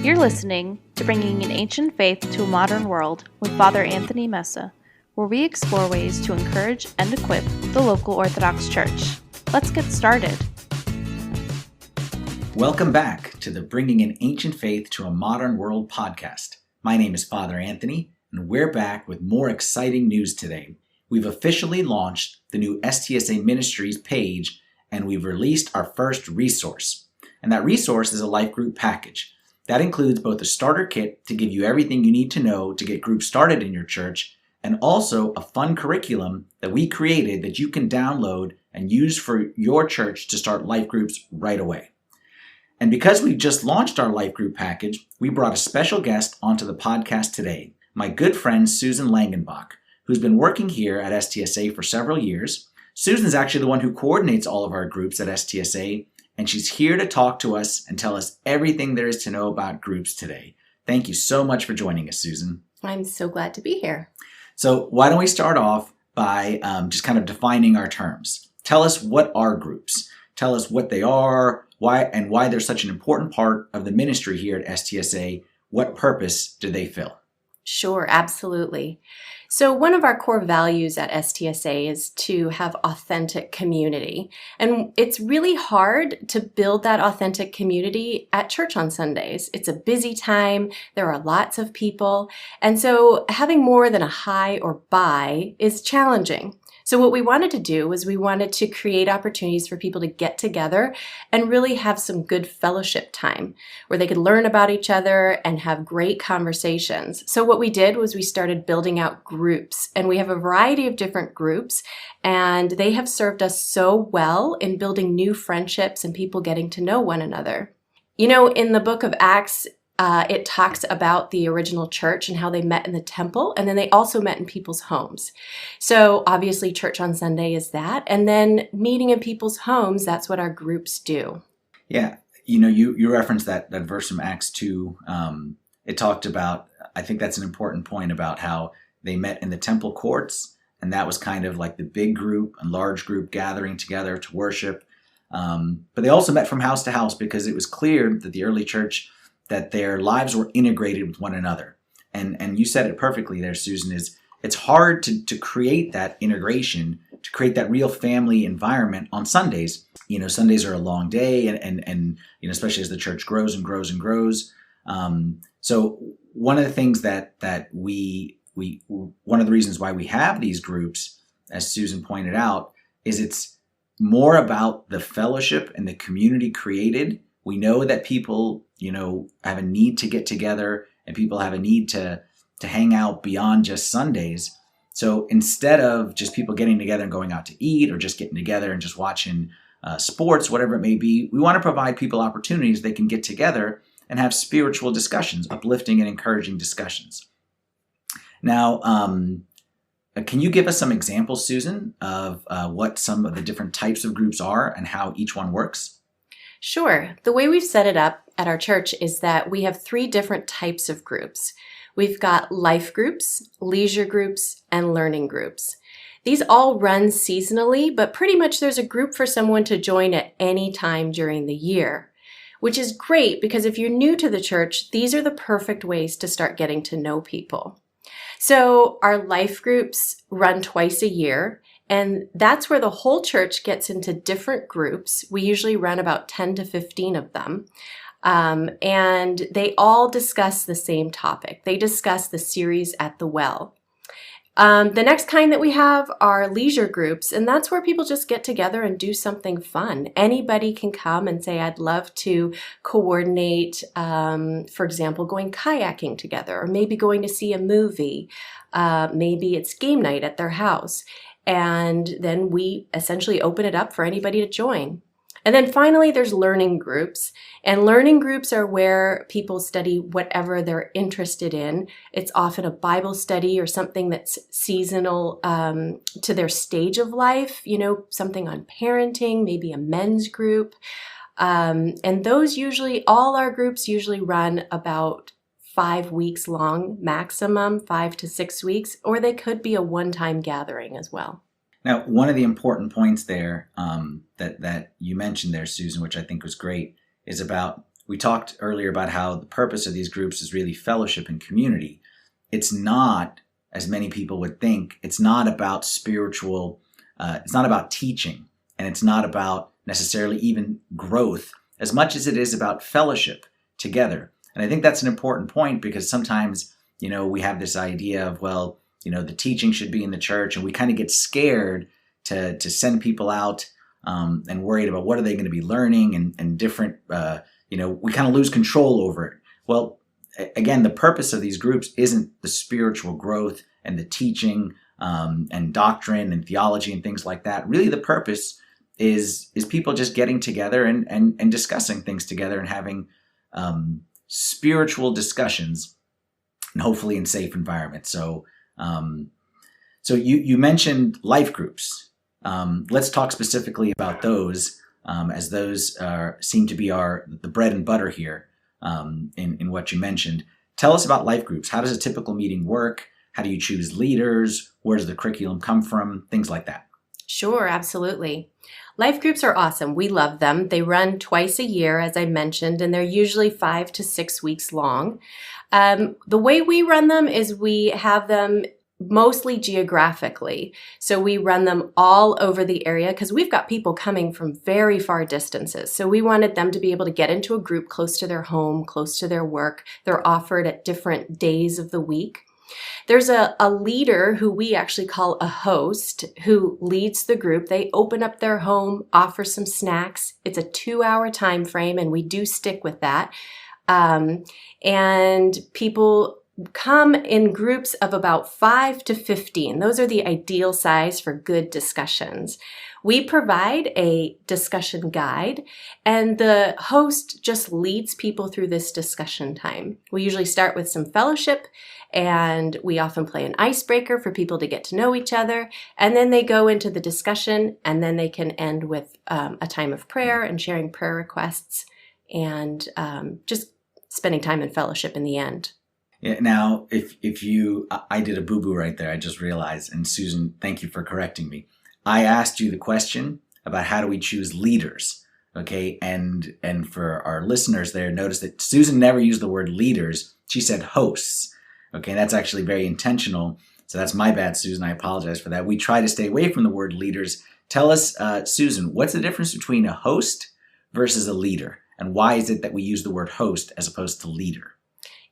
You're listening to Bringing an Ancient Faith to a Modern World with Father Anthony Messa, where we explore ways to encourage and equip the local Orthodox Church. Let's get started. Welcome back to the Bringing an Ancient Faith to a Modern World podcast. My name is Father Anthony, and we're back with more exciting news today. We've officially launched the new STSA Ministries page, and we've released our first resource. And that resource is a life group package. That includes both a starter kit to give you everything you need to know to get groups started in your church, and also a fun curriculum that we created that you can download and use for your church to start life groups right away. And because we just launched our life group package, we brought a special guest onto the podcast today, my good friend Susan Langenbach, who's been working here at STSA for several years. Susan's actually the one who coordinates all of our groups at STSA, and she's here to talk to us and tell us everything there is to know about groups today. Thank you so much for joining us, Susan. I'm so glad to be here. So why don't we start off by just kind of defining our terms. Tell us what are groups. Tell us what they are, why they're such an important part of the ministry here at STSA. What purpose do they fill? Sure, absolutely. So one of our core values at STSA is to have authentic community. And it's really hard to build that authentic community at church on Sundays. It's a busy time. There are lots of people. And so having more than a hi or bye is challenging. So what we wanted to do was we wanted to create opportunities for people to get together and really have some good fellowship time where they could learn about each other and have great conversations. So what we did was we started building out groups, and we have a variety of different groups, and they have served us so well in building new friendships and people getting to know one another. You know, in the book of Acts, it talks about the original church and how they met in the temple, and then they also met in people's homes. So obviously church on Sunday is that, and then meeting in people's homes, that's what our groups do. Yeah, you know, you referenced that verse from Acts 2. It talked about, I think that's an important point about how they met in the temple courts, and that was kind of like the big group, a large group gathering together to worship. But they also met from house to house because it was clear that the early church, that their lives were integrated with one another. And you said it perfectly there, Susan, is it's hard to create that integration, to create that real family environment on Sundays. You know, Sundays are a long day and you know, especially as the church grows and grows and grows. So one of the things that one of the reasons why we have these groups, as Susan pointed out, is it's more about the fellowship and the community created. We know that people, you know, have a need to get together, and people have a need to hang out beyond just Sundays. So instead of just people getting together and going out to eat, or just getting together and just watching sports, whatever it may be, we want to provide people opportunities they can get together and have spiritual discussions, uplifting and encouraging discussions. Now, can you give us some examples, Susan, of what some of the different types of groups are and how each one works? Sure. The way we've set it up at our church is that we have 3 different types of groups. We've got life groups, leisure groups, and learning groups. These all run seasonally, but pretty much there's a group for someone to join at any time during the year, which is great because if you're new to the church, these are the perfect ways to start getting to know people. So our life groups run twice a year, and that's where the whole church gets into different groups. We usually run about 10 to 15 of them. And they all discuss the same topic. They discuss the series at the well. The next kind that we have are leisure groups, and that's where people just get together and do something fun. Anybody can come and say, I'd love to coordinate, for example, going kayaking together, or maybe going to see a movie. Maybe it's game night at their house. And then we essentially open it up for anybody to join. And then finally, there's learning groups. And learning groups are where people study whatever they're interested in. It's often a Bible study or something that's seasonal to their stage of life, you know, something on parenting, maybe a men's group. And those usually, all our groups usually run about 5 weeks long, maximum 5 to 6 weeks, or they could be a one-time gathering as well. Now, one of the important points there that you mentioned there, Susan, which I think was great, is about we talked earlier about how the purpose of these groups is really fellowship and community. It's not, as many people would think, it's not about spiritual, it's not about teaching, and it's not about necessarily even growth as much as it is about fellowship together. And I think that's an important point, because sometimes, we have this idea of, well, the teaching should be in the church, and we kind of get scared to send people out and worried about what are they going to be learning and different, we kind of lose control over it. Well, again, the purpose of these groups isn't the spiritual growth and the teaching and doctrine and theology and things like that. Really, the purpose is people just getting together and discussing things together and having spiritual discussions, and hopefully in safe environments. So you mentioned life groups. Let's talk specifically about those, as those seem to be the bread and butter here in what you mentioned. Tell us about life groups. How does a typical meeting work? How do you choose leaders? Where does the curriculum come from? Things like that. Sure, absolutely. Life groups are awesome. We love them. They run twice a year, as I mentioned, and they're usually 5 to 6 weeks long. The way we run them is we have them mostly geographically. So we run them all over the area because we've got people coming from very far distances. So we wanted them to be able to get into a group close to their home, close to their work. They're offered at different days of the week. There's a leader who we actually call a host who leads the group. They open up their home, offer some snacks. It's a 2-hour time frame, and we do stick with that. And people come in groups of about 5 to 15. Those are the ideal size for good discussions. We provide a discussion guide, and the host just leads people through this discussion time. We usually start with some fellowship, and we often play an icebreaker for people to get to know each other, and then they go into the discussion, and then they can end with a time of prayer and sharing prayer requests, and just spending time in fellowship in the end. Yeah, now, I did a boo-boo right there, I just realized, and Susan, thank you for correcting me. I asked you the question about how do we choose leaders, okay? And for our listeners there, notice that Susan never used the word leaders. She said hosts, okay? That's actually very intentional. So that's my bad, Susan. I apologize for that. We try to stay away from the word leaders. Tell us, Susan, what's the difference between a host versus a leader? And why is it that we use the word host as opposed to leader?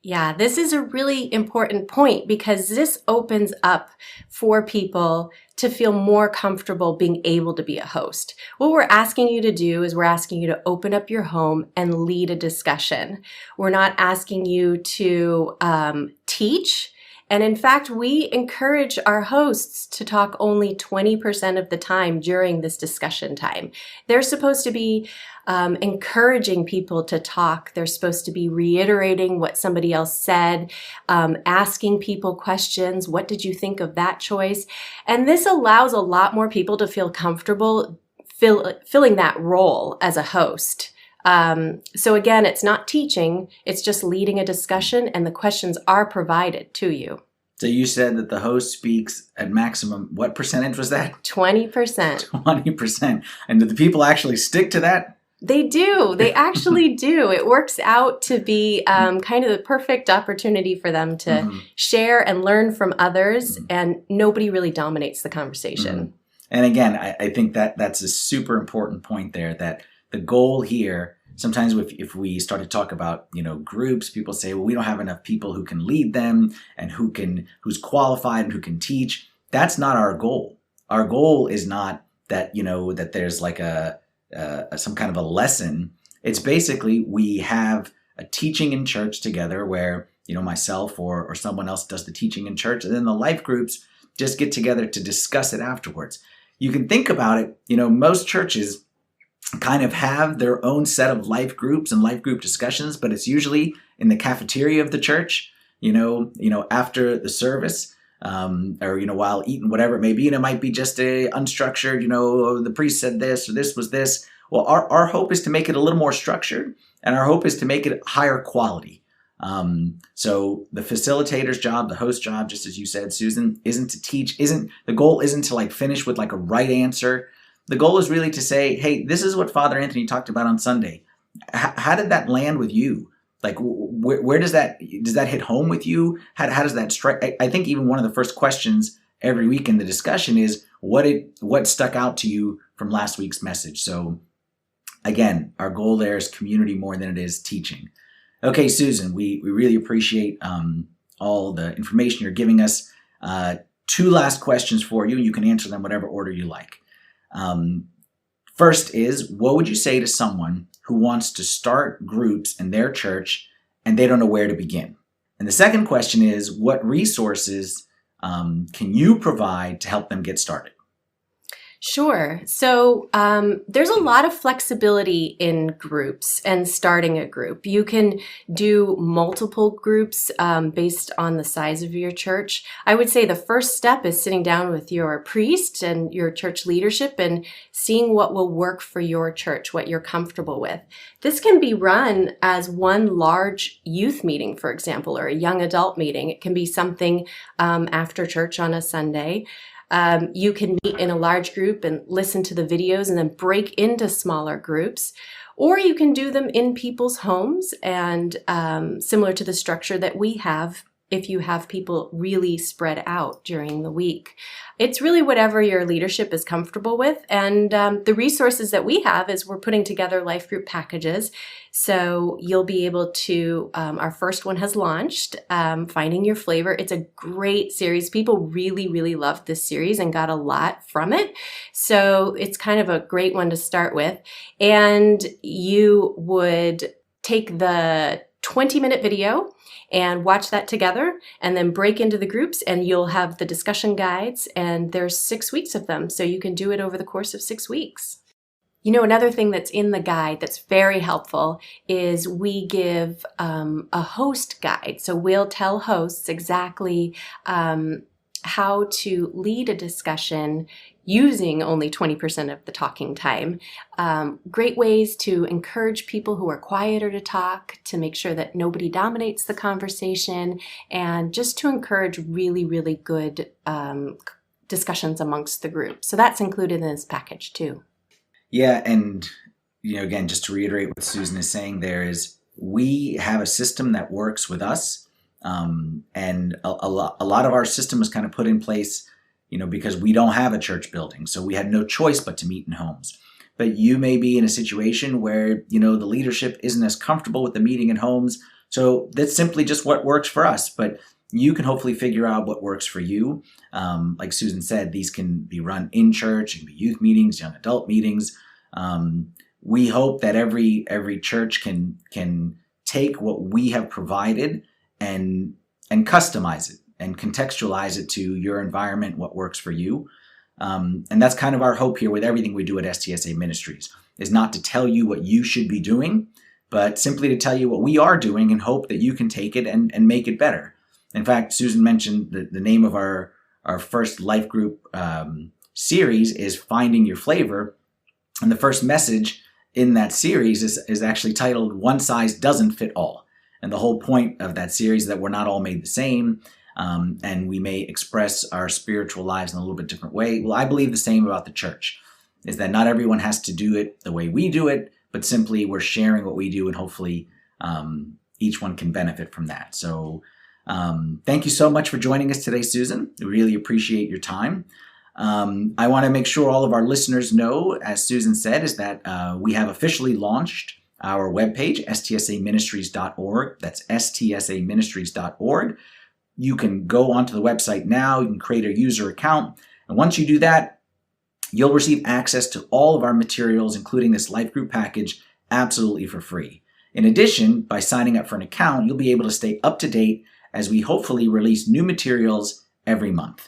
Yeah, this is a really important point because this opens up for people to feel more comfortable being able to be a host. What we're asking you to do is we're asking you to open up your home and lead a discussion. We're not asking you to teach. And in fact, we encourage our hosts to talk only 20% of the time during this discussion time. They're supposed to be encouraging people to talk. They're supposed to be reiterating what somebody else said, asking people questions. What did you think of that choice? And this allows a lot more people to feel comfortable filling that role as a host. So again, it's not teaching, it's just leading a discussion, and the questions are provided to you. So you said that the host speaks at maximum, what percentage was that? 20%. 20%. And do the people actually stick to that? They do. They actually do. It works out to be kind of the perfect opportunity for them to share and learn from others, and nobody really dominates the conversation. And again, I think that's a super important point there, that the goal here, sometimes if we start to talk about, groups, people say, well, we don't have enough people who can lead them and who's qualified and who can teach. That's not our goal. Our goal is not that, that there's like some kind of a lesson. It's basically we have a teaching in church together where, myself or someone else does the teaching in church, and then the life groups just get together to discuss it afterwards. You can think about it, most churches kind of have their own set of life groups and life group discussions, but it's usually in the cafeteria of the church, after the service, or, while eating, whatever it may be. And it might be just a unstructured, oh, the priest said this, or this was this. Well, our hope is to make it a little more structured, and our hope is to make it higher quality. So the facilitator's job, the host job, just as you said, Susan, isn't to teach, the goal isn't to finish with a right answer. The goal is really to say, hey, this is what Father Anthony talked about on Sunday. how did that land with you? Like, where does that hit home with you? How does that strike? I think even one of the first questions every week in the discussion is what stuck out to you from last week's message. So again, our goal there is community more than it is teaching. Okay, Susan, we really appreciate all the information you're giving us. 2 last questions for you. You can answer them whatever order you like. First is, what would you say to someone who wants to start groups in their church and they don't know where to begin? And the second question is, what resources can you provide to help them get started? Sure. So there's a lot of flexibility in groups and starting a group. You can do multiple groups based on the size of your church. I would say the first step is sitting down with your priest and your church leadership and seeing what will work for your church, what you're comfortable with. This can be run as one large youth meeting, for example, or a young adult meeting. It can be something after church on a Sunday. You can meet in a large group and listen to the videos and then break into smaller groups, or you can do them in people's homes and similar to the structure that we have if you have people really spread out during the week. It's really whatever your leadership is comfortable with. And the resources that we have is we're putting together life group packages. So you'll be able to, our first one has launched, Finding Your Flavor. It's a great series. People really, really loved this series and got a lot from it. So it's kind of a great one to start with. And you would take the 20-minute video and watch that together and then break into the groups, and you'll have the discussion guides, and there's 6 weeks of them. So you can do it over the course of 6 weeks. You know, another thing that's in the guide that's very helpful is we give a host guide. So we'll tell hosts exactly how to lead a discussion using only 20% of the talking time. Great ways to encourage people who are quieter to talk, to make sure that nobody dominates the conversation, and just to encourage really, really good discussions amongst the group. So that's included in this package too. Yeah, and again, just to reiterate what Susan is saying there is, we have a system that works with us, and a lot of our system was kind of put in place because we don't have a church building. So we had no choice but to meet in homes. But you may be in a situation where, the leadership isn't as comfortable with the meeting in homes. So that's simply just what works for us. But you can hopefully figure out what works for you. Like Susan said, these can be run in church, it can be youth meetings, young adult meetings. We hope that every church can take what we have provided and customize it and contextualize it to your environment, what works for you. And that's kind of our hope here with everything we do at STSA Ministries, is not to tell you what you should be doing, but simply to tell you what we are doing and hope that you can take it and make it better. In fact, Susan mentioned the name of our first life group series is Finding Your Flavor. And the first message in that series is actually titled One Size Doesn't Fit All. And the whole point of that series is that we're not all made the same. And we may express our spiritual lives in a little bit different way. Well, I believe the same about the church, is that not everyone has to do it the way we do it, but simply we're sharing what we do, and hopefully each one can benefit from that. So thank you so much for joining us today, Susan. We really appreciate your time. I want to make sure all of our listeners know, as Susan said, is that we have officially launched our webpage, stsaministries.org. That's stsaministries.org. You can go onto the website now, you can create a user account, and once you do that, you'll receive access to all of our materials, including this life group package, absolutely for free. In addition, by signing up for an account, you'll be able to stay up to date as we hopefully release new materials every month.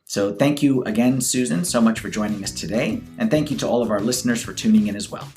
So thank you again, Susan, so much for joining us today, and thank you to all of our listeners for tuning in as well.